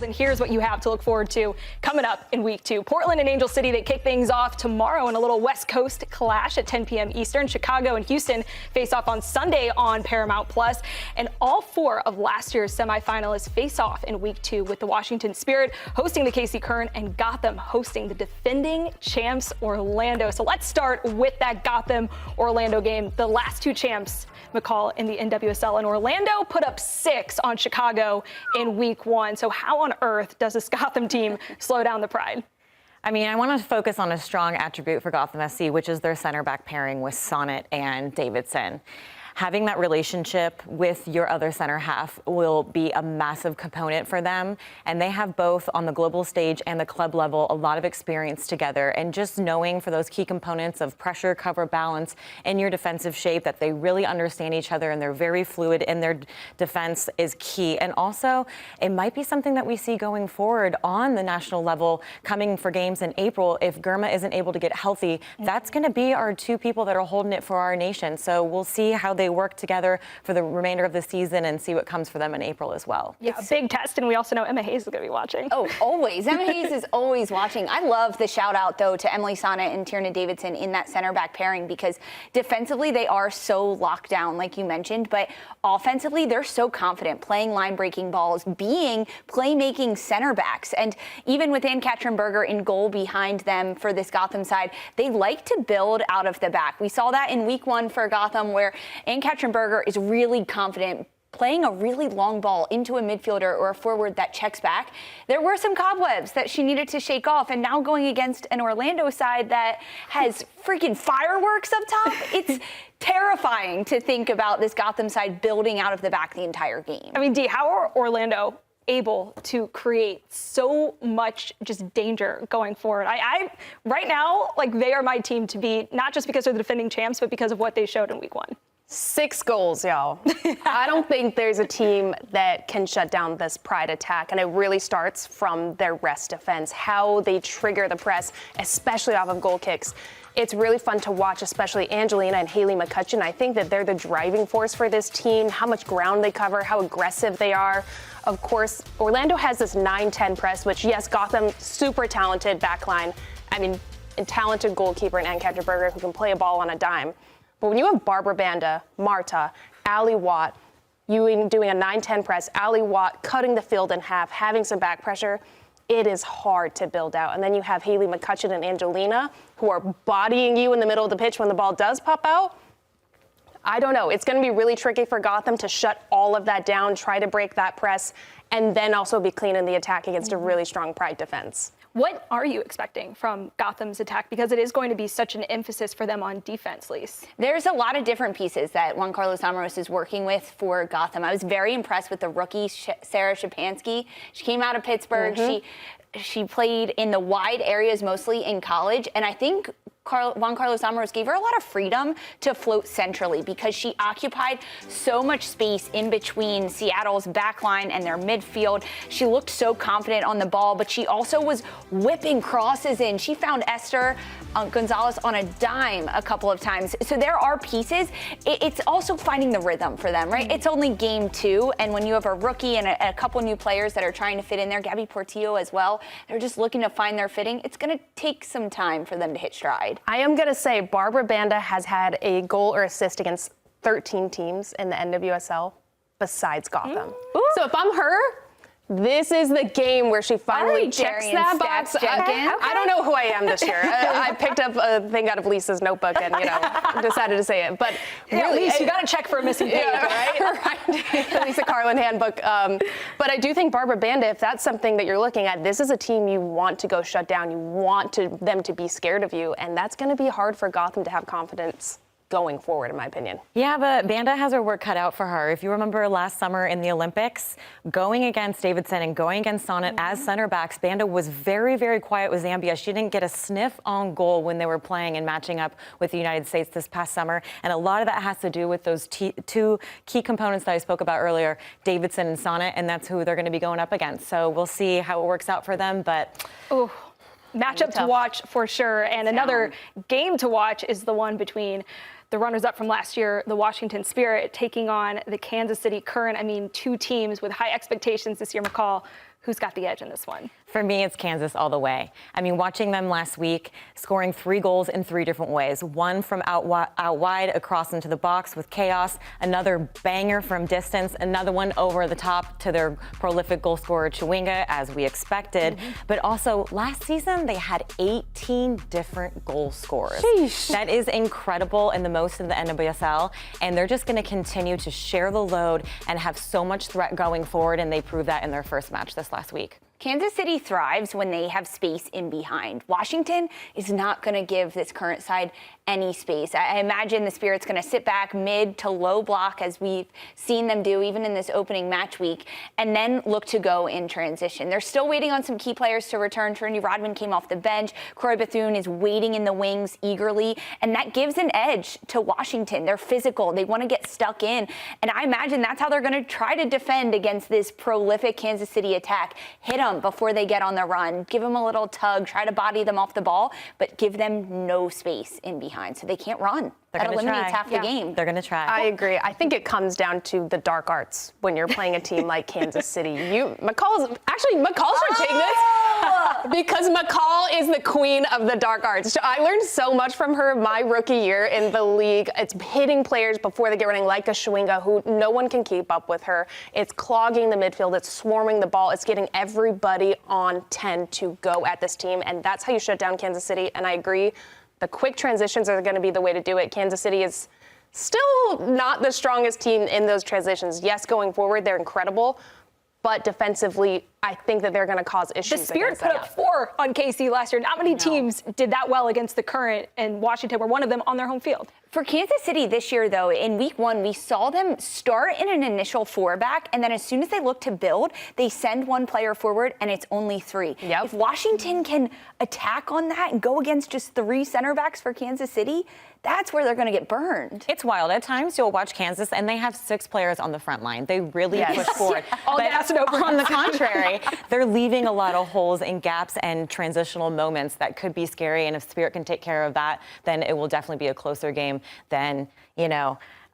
And here's what you have to look forward to coming up in week 2. Portland and Angel City, they kick things off tomorrow in a little West Coast clash at 10 p.m. Eastern. Chicago and Houston face off on Sunday on Paramount Plus. And all 4 of last year's semifinalists face off in week 2, with the Washington Spirit hosting the KC Current and Gotham hosting the defending champs Orlando. So let's start with that Gotham-Orlando game. The last 2 champs, McCall, in the NWSL, and Orlando put up 6 on Chicago in week 1. So how on earth does this Gotham team slow down the Pride? I mean, I want to focus on a strong attribute for Gotham FC, which is their center back pairing with Sonnet and Davidson. Having that relationship with your other center half will be a massive component for them. And they have both on the global stage and the club level a lot of experience together. And just knowing for those key components of pressure, cover, balance in your defensive shape that they really understand each other and they're very fluid in their defense is key. And also, it might be something that we see going forward on the national level coming for games in April. If Girma isn't able to get healthy, that's going to be our 2 people that are holding it for our nation. So we'll see how they work together for the remainder of the season and see what comes for them in April as well. Yeah, big test, and we also know Emma Hayes is going to be watching. Oh, always. Emma Hayes is always watching. I love the shout out, though, to Emily Sonnet and Tierna Davidson in that center back pairing, because defensively they are so locked down, like you mentioned, but offensively they're so confident playing line breaking balls, being playmaking center backs. And even with Ann-Katrin Berger in goal behind them for this Gotham side, they like to build out of the back. We saw that in week 1 for Gotham, where Ann-Katrin Berger is really confident playing a really long ball into a midfielder or a forward that checks back. There were some cobwebs that she needed to shake off, and now going against an Orlando side that has freaking fireworks up top, it's terrifying to think about this Gotham side building out of the back the entire game. I mean, Dee, how are Orlando able to create so much just danger going forward? I right now, like, they are my team to beat, not just because they're the defending champs, but because of what they showed in week 1. 6 goals, y'all. I don't think there's a team that can shut down this Pride attack, and it really starts from their rest defense, how they trigger the press, especially off of goal kicks. It's really fun to watch, especially Angelina and Haley McCutcheon. I think that they're the driving force for this team, how much ground they cover, how aggressive they are. Of course, Orlando has this 9-10 press, which, yes, Gotham, super talented backline. I mean, a talented goalkeeper in Ann-Katrin Berger who can play a ball on a dime. But when you have Barbara Banda, Marta, Ally Watt, you doing a 9-10 press, Ally Watt cutting the field in half, having some back pressure, it is hard to build out. And then you have Haley McCutcheon and Angelina, who are bodying you in the middle of the pitch when the ball does pop out. I don't know. It's going to be really tricky for Gotham to shut all of that down, try to break that press, and then also be clean in the attack against a really strong Pride defense. What are you expecting from Gotham's attack? Because it is going to be such an emphasis for them on defense, Lise. There's a lot of different pieces that Juan Carlos Amorós is working with for Gotham. I was very impressed with the rookie, Sarah Shapansky. She came out of Pittsburgh. She played in the wide areas, mostly in college. And I think Juan Carlos Amorós gave her a lot of freedom to float centrally, because she occupied so much space in between Seattle's backline and their midfield. She looked so confident on the ball, but she also was whipping crosses in. She found Esther Gonzalez on a dime a couple of times. So there are pieces. It's also finding the rhythm for them, right? It's only game 2, and when you have a rookie and a couple new players that are trying to fit in there, Gabby Portillo as well, they're just looking to find their fitting. It's going to take some time for them to hit stride. I am going to say Barbara Banda has had a goal or assist against 13 teams in the NWSL besides Gotham. So if I'm her, this is the game where she finally checks that box. I don't know who I am this year. I picked up a thing out of Lisa's notebook and, decided to say it. But really, Lisa, you got to check for a missing page, right? The Lisa Carlin handbook. But I do think Barbara Banda, if that's something that you're looking at, this is a team you want to go shut down. You want them to be scared of you. And that's going to be hard for Gotham to have confidence going forward, in my opinion. Yeah, but Banda has her work cut out for her. If you remember last summer in the Olympics, going against Davidson and going against Sonnet as center backs, Banda was very, very quiet with Zambia. She didn't get a sniff on goal when they were playing and matching up with the United States this past summer. And a lot of that has to do with those 2 key components that I spoke about earlier, Davidson and Sonnet, and that's who they're going to be going up against. So we'll see how it works out for them, but... Ooh. Matchup to watch for sure. And another game to watch is the one between the runners-up from last year, the Washington Spirit, taking on the Kansas City Current. I mean, 2 teams with high expectations this year, McCall. Who's got the edge in this one? For me, it's Kansas all the way. I mean, watching them last week, scoring 3 goals in 3 different ways. One from out wide across into the box with chaos, another banger from distance, another one over the top to their prolific goal scorer Chewinga, as we expected. But also, last season, they had 18 different goal scorers. Sheesh. That is incredible and the most in the NWSL. And they're just going to continue to share the load and have so much threat going forward. And they proved that in their first match this last week. Kansas City thrives when they have space in behind. Washington is not going to give this current side any space. I imagine the Spirit's going to sit back mid to low block, as we've seen them do even in this opening match week, and then look to go in transition. They're still waiting on some key players to return. Trinity Rodman came off the bench. Croy Bethune is waiting in the wings eagerly, and that gives an edge to Washington. They're physical. They want to get stuck in, and I imagine that's how they're going to try to defend against this prolific Kansas City attack. Hit them before they get on the run. Give them a little tug. Try to body them off the ball, but give them no space in behind so they can't run. That eliminates half the game. They're going to try. I agree. I think it comes down to the dark arts when you're playing a team like Kansas City. McCall's should take this because McCall is the queen of the dark arts. I learned so much from her my rookie year in the league. It's hitting players before they get running, like a Chewinga, who no one can keep up with her. It's clogging the midfield. It's swarming the ball. It's getting everybody on 10 to go at this team, and that's how you shut down Kansas City. And I agree. The quick transitions are going to be the way to do it. Kansas City is still not the strongest team in those transitions. Yes, going forward, they're incredible, but defensively, I think that they're going to cause issues. The Spirit put up 4 on KC last year. Not many teams did that well against the Current, and Washington were one of them on their home field. For Kansas City this year, though, in week 1, we saw them start in an initial 4-back, and then as soon as they look to build, they send one player forward, and it's only 3. Yep. If Washington can attack on that and go against just 3 center backs for Kansas City, that's where they're going to get burned. It's wild. At times, you'll watch Kansas, and they have 6 players on the front line. They really push forward. All gas and over. On the contrary, they're leaving a lot of holes and gaps and transitional moments that could be scary. And if Spirit can take care of that, then it will definitely be a closer game than,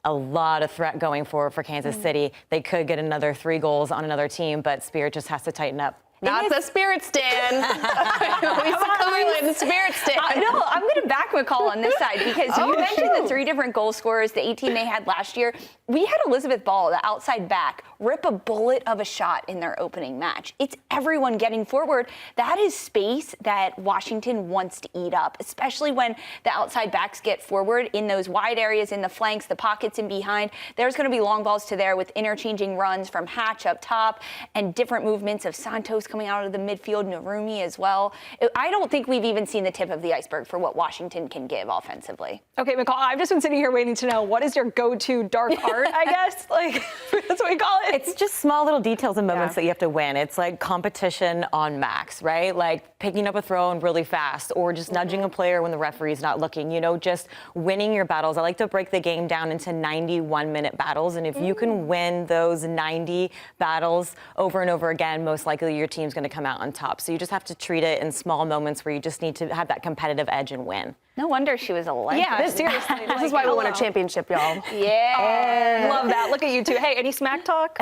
a lot of threat going forward for Kansas City. They could get another 3 goals on another team, but Spirit just has to tighten up. Not the Spirit stand. Lisa Carlin, the Spirit stand. No, I'm going to back McCall on this side because you mentioned the 3 different goal scorers, the 18 they had last year. We had Elizabeth Ball, the outside back, rip a bullet of a shot in their opening match. It's everyone getting forward. That is space that Washington wants to eat up, especially when the outside backs get forward in those wide areas, in the flanks, the pockets in behind. There's going to be long balls to there with interchanging runs from Hatch up top and different movements of Santos coming out of the midfield, Narumi as well. I don't think we've even seen the tip of the iceberg for what Washington can give offensively. Okay, McCall, I've just been sitting here waiting to know, what is your go-to dark art, I guess? Like, that's what we call it. It's just small little details and moments that you have to win. It's like competition on max, right? Like picking up a throw in really fast, or just nudging a player when the referee's not looking, just winning your battles. I like to break the game down into 91-minute battles, and if you can win those 90 battles over and over again, most likely your team's going to come out on top. So you just have to treat it in small moments where you just need to have that competitive edge and win. No wonder she was a legend. Yeah, seriously. This is why we won a championship, y'all. Yeah. Love that. Look at you two. Hey, any smack talk?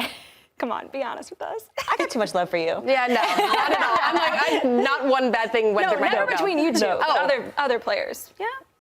Come on, be honest with us. I got too much love for you. Yeah, no, not at all. I'm not one bad thing went through my never head. between you two. Other players. Yeah.